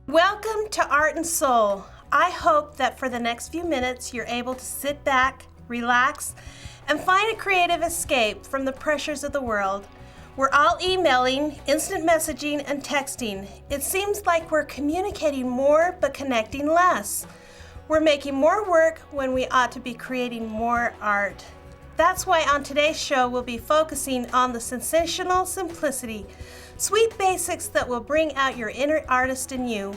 Welcome to Art and Soul. I hope that for the next few minutes you're able to sit back, relax, and find a creative escape from the pressures of the world. We're all emailing, instant messaging, and texting. It seems like we're communicating more but connecting less. We're making more work when we ought to be creating more art. That's why on today's show we'll be focusing on the sensational simplicity, sweet basics that will bring out your inner artist in you.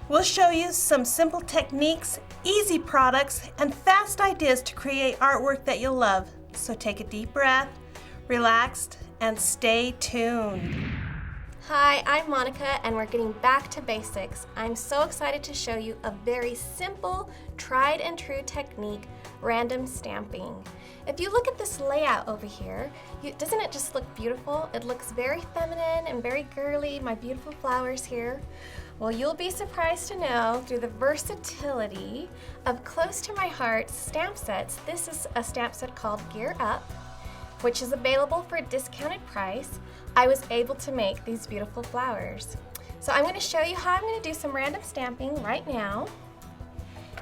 We'll show you some simple techniques, easy products, and fast ideas to create artwork that you'll love. So take a deep breath, relax, and stay tuned. Hi, I'm Monica and we're getting back to basics. I'm so excited to show you a very simple, tried and true technique, random stamping. If you look at this layout over here, doesn't it just look beautiful? It looks very feminine and very girly, my beautiful flowers here. Well, you'll be surprised to know through the versatility of close to my heart stamp sets. This is a stamp set called Gear Up, which is available for a discounted price. I was able to make these beautiful flowers. So I'm going to show you how I'm going to do some random stamping right now.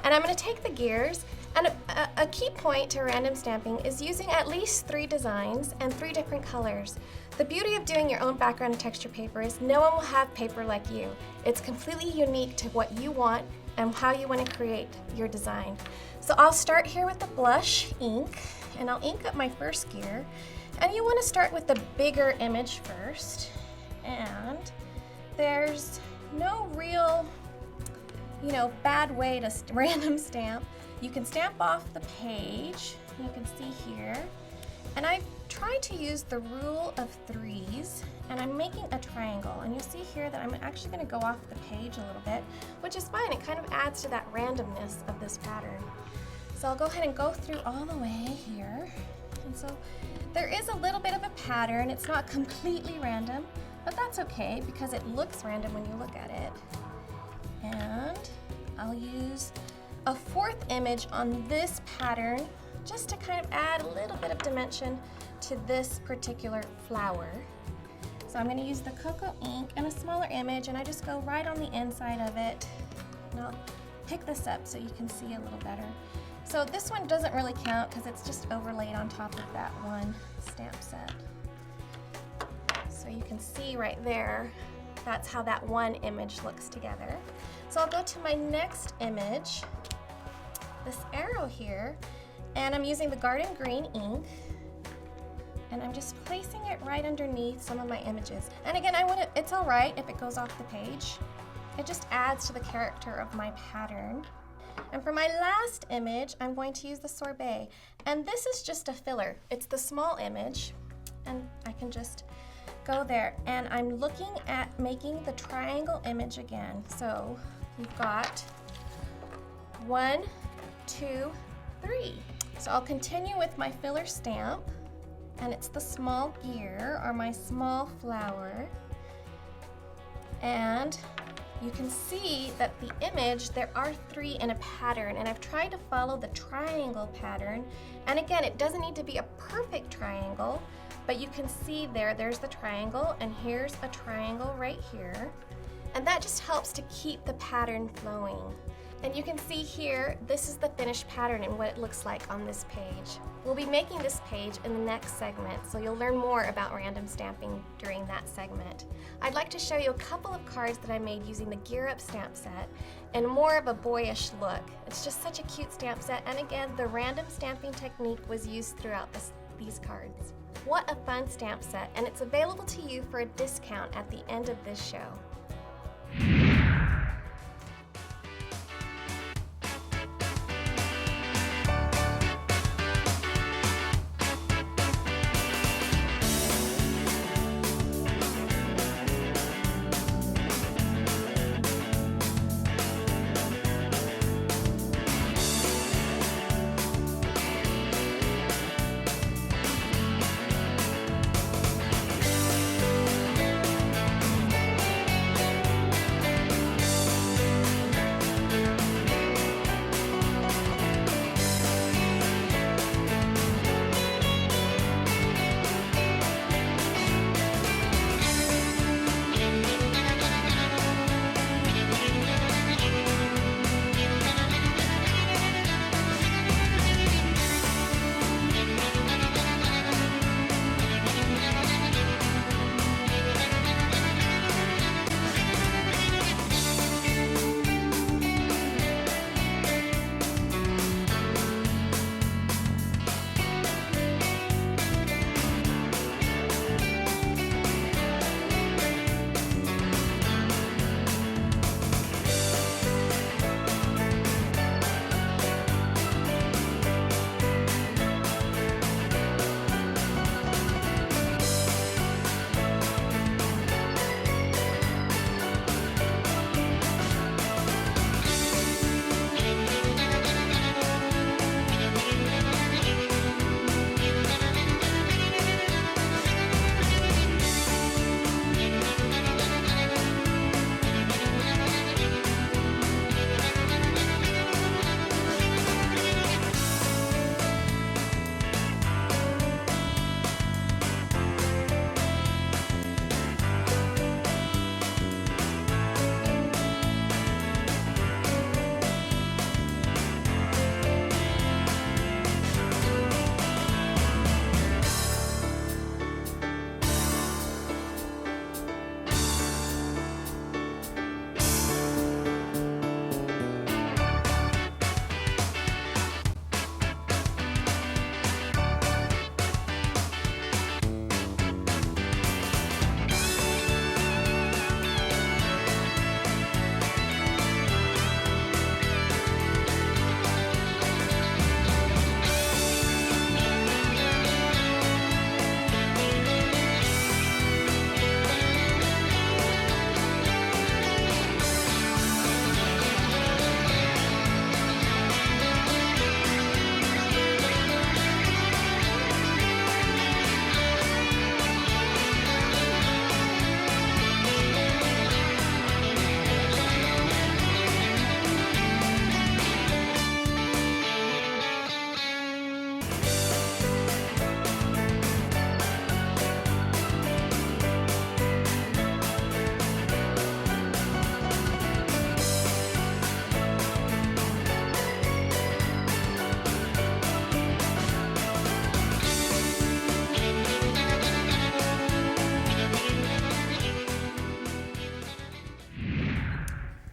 And I'm going to take the gears, and a key point to random stamping is using at least 3 designs and 3 different colors. The beauty of doing your own background and texture paper is no one will have paper like you. It's completely unique to what you want and how you want to create your design. So I'll start here with the blush ink, and I'll ink up my first gear. And you want to start with the bigger image first. And there's no real, bad way to random stamp. You can stamp off the page, you can see here. And I've tried to use the rule of 3s, and I'm making a triangle. And you'll see here that I'm actually going to go off the page a little bit, which is fine. It kind of adds to that randomness of this pattern. So I'll go ahead and go through all the way here. And so there is a little bit of a pattern. It's not completely random, but that's okay because it looks random when you look at it. And I'll use a 4th image on this pattern just to kind of add a little bit of dimension to this particular flower. So I'm going to use the cocoa ink and a smaller image, and I just go right on the inside of it. And I'll pick this up so you can see a little better. So this one doesn't really count because it's just overlaid on top of that one stamp set. So you can see right there, that's how that one image looks together. So I'll go to my next image, this arrow here, and I'm using the garden green ink, and I'm just placing it right underneath some of my images. And again, it's all right if it goes off the page. It just adds to the character of my pattern. And for my last image, I'm going to use the sorbet. And this is just a filler. It's the small image, and I can just go there. And I'm looking at making the triangle image again. So we've got 1, 2, 3. So I'll continue with my filler stamp, and it's the small gear or my small flower. And you can see that the image, there are 3 in a pattern, and I've tried to follow the triangle pattern. And again, it doesn't need to be a perfect triangle, but you can see there's the triangle, and here's a triangle right here. And that just helps to keep the pattern flowing. And you can see here, this is the finished pattern and what it looks like on this page. We'll be making this page in the next segment, so you'll learn more about random stamping during that segment. I'd like to show you a couple of cards that I made using the Gear Up stamp set and more of a boyish look. It's just such a cute stamp set, and again, the random stamping technique was used throughout these cards. What a fun stamp set, and it's available to you for a discount at the end of this show.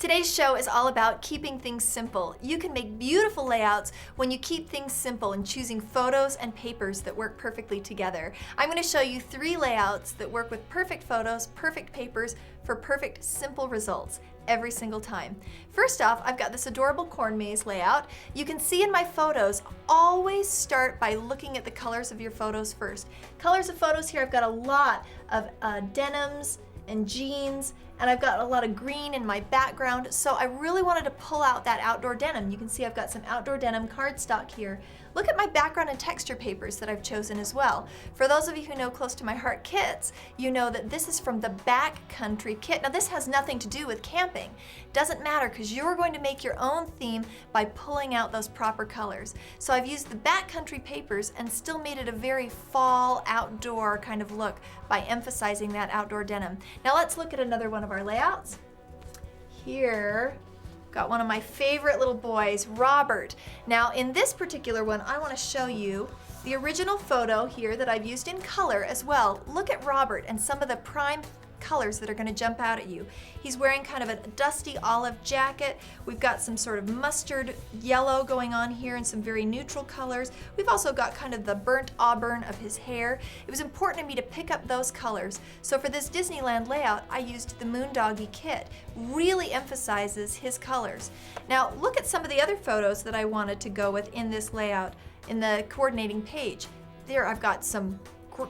Today's show is all about keeping things simple. You can make beautiful layouts when you keep things simple and choosing photos and papers that work perfectly together. I'm going to show you 3 layouts that work with perfect photos, perfect papers, for perfect simple results every single time. First off, I've got this adorable corn maze layout. You can see in my photos, always start by looking at the colors of your photos first. Colors of photos here, I've got a lot of denims and jeans, and I've got a lot of green in my background, so I really wanted to pull out that outdoor denim. You can see I've got some outdoor denim cardstock here. Look at my background and texture papers that I've chosen as well. For those of you who know Close to My Heart kits, you know that this is from the Backcountry kit. Now this has nothing to do with camping. Doesn't matter, because you're going to make your own theme by pulling out those proper colors. So I've used the Backcountry papers and still made it a very fall outdoor kind of look by emphasizing that outdoor denim. Now let's look at another one of our layouts. Here, got one of my favorite little boys, Robert. Now in this particular one, I want to show you the original photo here that I've used in color as well. Look at Robert and some of the prime colors that are going to jump out at you. He's wearing kind of a dusty olive jacket. We've got some sort of mustard yellow going on here and some very neutral colors. We've also got kind of the burnt auburn of his hair. It was important to me to pick up those colors. So for this Disneyland layout, I used the Moondoggy kit. Really emphasizes his colors. Now look at some of the other photos that I wanted to go with in this layout in the coordinating page. There I've got some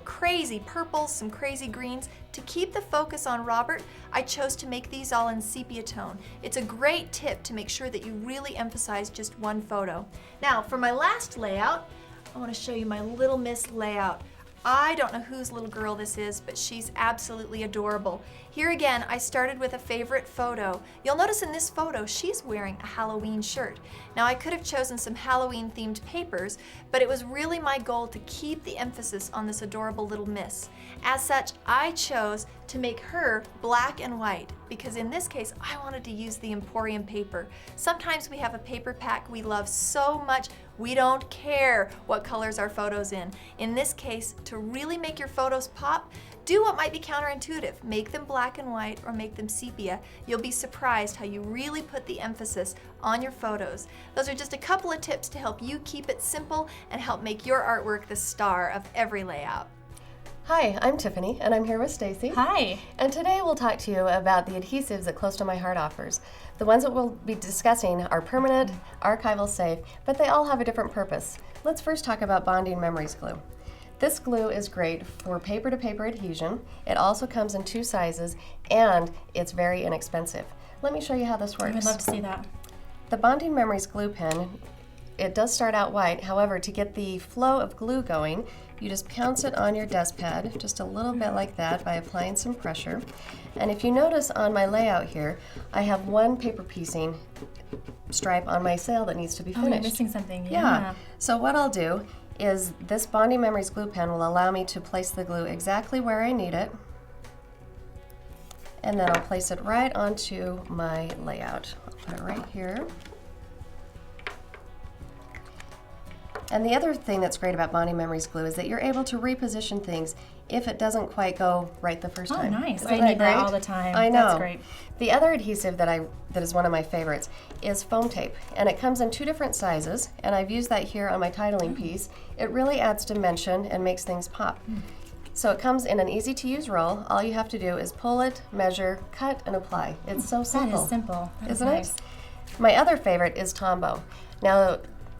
crazy purples, some crazy greens. To keep the focus on Robert, I chose to make these all in sepia tone. It's a great tip to make sure that you really emphasize just one photo. Now, for my last layout, I want to show you my Little Miss layout. I don't know whose little girl this is, but she's absolutely adorable. Here again, I started with a favorite photo. You'll notice in this photo, she's wearing a Halloween shirt. Now I could have chosen some Halloween themed papers, but it was really my goal to keep the emphasis on this adorable little miss. As such, I chose to make her black and white, because in this case, I wanted to use the Emporium paper. Sometimes we have a paper pack we love so much, we don't care what colors our photo's in. In this case, to really make your photos pop, do what might be counterintuitive. Make them black and white or make them sepia. You'll be surprised how you really put the emphasis on your photos. Those are just a couple of tips to help you keep it simple and help make your artwork the star of every layout. Hi, I'm Tiffany, and I'm here with Stacy. Hi. And today we'll talk to you about the adhesives that Close to My Heart offers. The ones that we'll be discussing are permanent, archival safe, but they all have a different purpose. Let's first talk about Bonding Memories glue. This glue is great for paper-to-paper adhesion. It also comes in 2 sizes, and it's very inexpensive. Let me show you how this works. I'd love to see that. The Bonding Memories glue pen, it does start out white. However, to get the flow of glue going, you just pounce it on your desk pad, just a little bit like that, by applying some pressure. And if you notice on my layout here, I have one paper piecing stripe on my sail that needs to be finished. Oh, you're missing something, yeah. So what I'll do is this Bonding Memories glue pen will allow me to place the glue exactly where I need it. And then I'll place it right onto my layout. I'll put it right here. And the other thing that's great about Bonding Memories glue is that you're able to reposition things if it doesn't quite go right the first time. Oh, nice. Isn't I that need that great? all the time. I know. That's great. The other adhesive that is one of my favorites is foam tape, and it comes in 2 different sizes, and I've used that here on my titling piece. It really adds dimension and makes things pop. So it comes in an easy-to-use roll. All you have to do is pull it, measure, cut, and apply. It's so simple. That is simple. That is Isn't nice. it? My other favorite is Tombow. Now,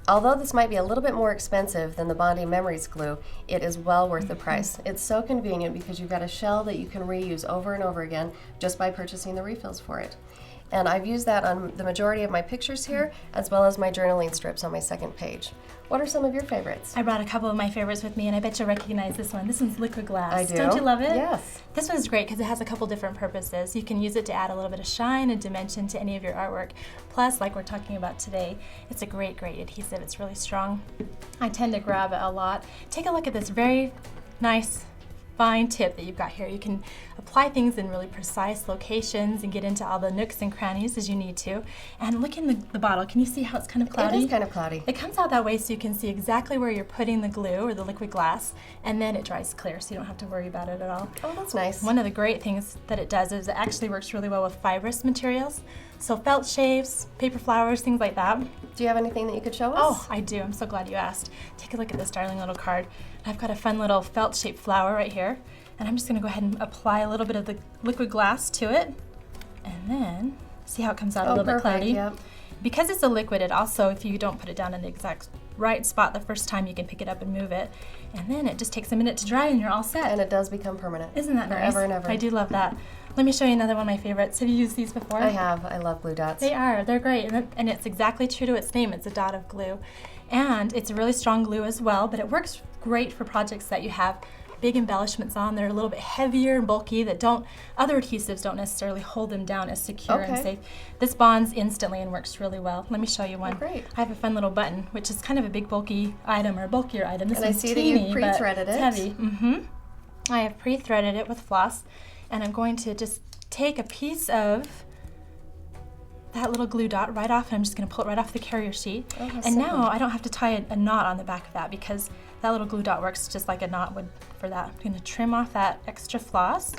although this might be a little bit more expensive than the Bonding Memories glue, it is well worth the price. It's so convenient because you've got a shell that you can reuse over and over again just by purchasing the refills for it. And I've used that on the majority of my pictures here, as well as my journaling strips on my second page. What are some of your favorites? I brought a couple of my favorites with me, and I bet you'll recognize this one. This one's liquid glass. I do. Don't you love it? Yes. This one's great because it has a couple different purposes. You can use it to add a little bit of shine and dimension to any of your artwork. Plus, like we're talking about today, it's a great, great adhesive. It's really strong. I tend to grab it a lot. Take a look at this very nice fine tip that you've got here. You can apply things in really precise locations and get into all the nooks and crannies as you need to. And look in the bottle. Can you see how it's kind of cloudy? It is kind of cloudy. It comes out that way so you can see exactly where you're putting the glue or the liquid glass, and then it dries clear so you don't have to worry about it at all. Oh, that's nice. One of the great things that it does is it actually works really well with fibrous materials So felt shapes, paper flowers, things like that. Do you have anything that you could show us? Oh, I do. I'm so glad you asked. Take a look at this darling little card. I've got a fun little felt-shaped flower right here. And I'm just gonna go ahead and apply a little bit of the liquid glass to it. And then, see how it comes out a little bit cloudy? Yep. Because it's a liquid, it also, if you don't put it down in the exact right spot the first time, you can pick it up and move it. And then it just takes a minute to dry and you're all set. And it does become permanent. Isn't that nice? Forever and ever. I do love that. Let me show you another one of my favorites. Have you used these before? I have. I love glue dots. They're great. And it's exactly true to its name. It's a dot of glue. And it's a really strong glue as well, but it works great for projects that you have big embellishments on. They're a little bit heavier and bulky that other adhesives don't necessarily hold them down as secure and safe. This bonds instantly and works really well. Let me show you one. Oh, great. I have a fun little button, which is kind of a big bulky item or a bulkier item. This And I one's see that teeny, you've pre-threaded but it. it's heavy. I have pre-threaded it with floss, and I'm going to just take a piece of that little glue dot right off, and I'm just going to pull it right off the carrier sheet. Oh, how and simple. now I don't have to tie a knot on the back of that because that little glue dot works just like a knot would for that. I'm going to trim off that extra floss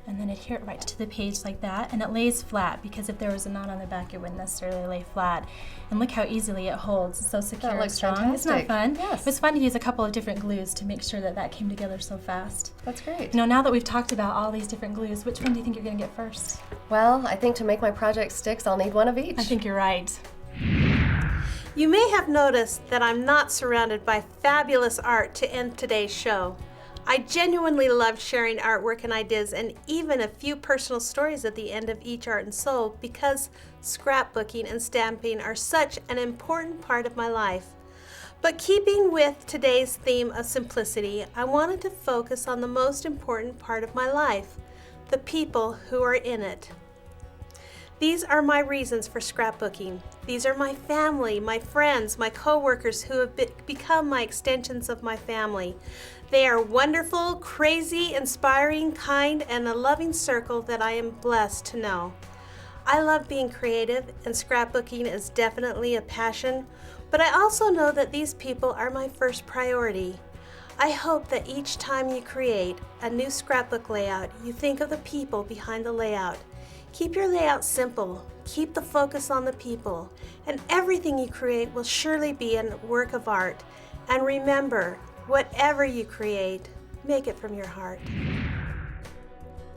and then adhere it right to the page like that, and it lays flat because if there was a knot on the back it wouldn't necessarily lay flat. And look how easily it holds. It's so secure That and looks strong. fantastic. Isn't that fun? Yes. It was fun to use a couple of different glues to make sure that that came together so fast. That's great. You know, now that we've talked about all these different glues, which one do you think you're going to get first? Well, I think to make my project sticks, I'll need one of each. I think you're right. You may have noticed that I'm not surrounded by fabulous art to end today's show. I genuinely love sharing artwork and ideas and even a few personal stories at the end of each Art and Soul because scrapbooking and stamping are such an important part of my life. But keeping with today's theme of simplicity, I wanted to focus on the most important part of my life, the people who are in it. These are my reasons for scrapbooking. These are my family, my friends, my coworkers who have become my extensions of my family. They are wonderful, crazy, inspiring, kind, and a loving circle that I am blessed to know. I love being creative, and scrapbooking is definitely a passion, but I also know that these people are my first priority. I hope that each time you create a new scrapbook layout, you think of the people behind the layout. Keep your layout simple, keep the focus on the people, and everything you create will surely be a work of art. And remember, whatever you create, make it from your heart.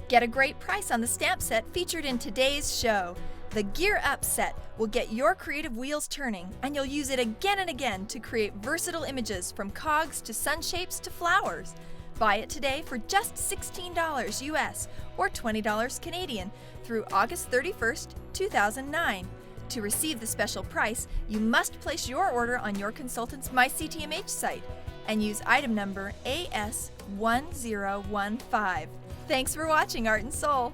Get a great price on the stamp set featured in today's show. The Gear Up set will get your creative wheels turning, and you'll use it again and again to create versatile images from cogs to sun shapes to flowers. Buy it today for just $16 US or $20 Canadian through August 31st, 2009. To receive the special price, you must place your order on your consultant's MyCTMH site and use item number AS1015. Thanks for watching Art and Soul.